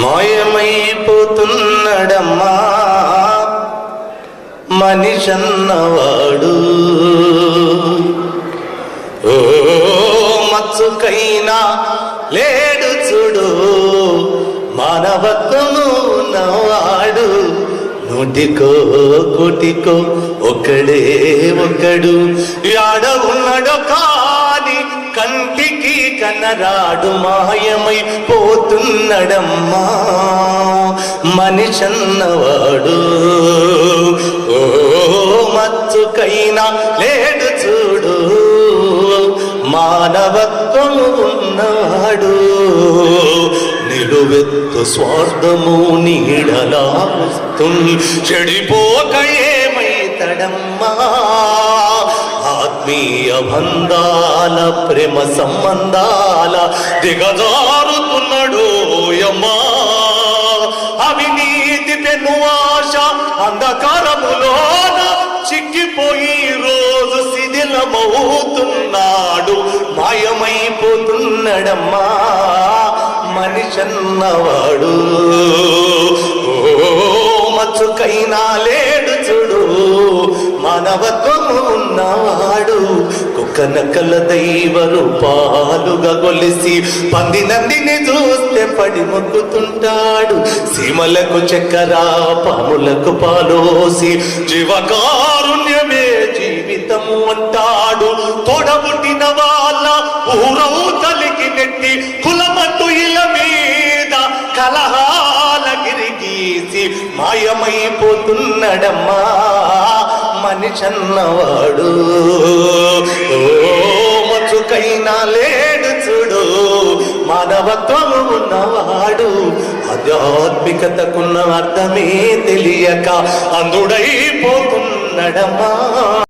మాయమైపోతున్నడమ్మా మనిషన్నవాడు. ఓ మచ్చుకైనా లేడు చూడు మానవత్వము ఉన్నవాడు. నూటికో కోటికో ఒక్కడే ఒక్కడు, యాడ ఉన్నాడో కాని కంటికి కనరాడు. మాయమైపోతున్నడమ్మా మనిషన్నవాడు. ఓ మచ్చుకైనా లేడు చూడు మానవత్వము ఉన్నవాడు. నిలువెత్తు స్వార్థము నీడలా వస్తుంది, చెడిపోక ఏమైతడమ్మా. ఆత్మీయ బంధాల ప్రేమ సంబంధాల దిగజారుతున్నాడు యమ్మా. అవినీతి పెను ఆశ అంధకారములోన చిక్కిపోయి రోజు శిథిలమవుతున్నాడు. మాయమైపోతున్నడమ్మా మనిషన్నవాడు. ఓ మచ్చుకైనా లేడు చూడు మానవత్వము ఉన్నవాడు. కుక్కనకల దైవ రూపాలుగా గొలిసి పంది నందిని చూస్తే పడి మొక్కుతుంటాడు. సీమలకు చక్కెర పాములకు పాలోసి జీవకారుణ్యమే జీవితము అంటాడు. తోడబుట్టిన వాళ్ళ ఊరవు తలికి నెట్టి కులమట్టు ఇల మీద కలహాల గిరిగీసి మాయమైపోతున్నడమ్మా మనిషన్నవాడు. ఓ మచ్చుకైనా లేడు చూడు మానవత్వము ఉన్నవాడు. ఆధ్యాత్మికతకున్న అర్థమే తెలియక అందుడైపోతున్నడమ్మా.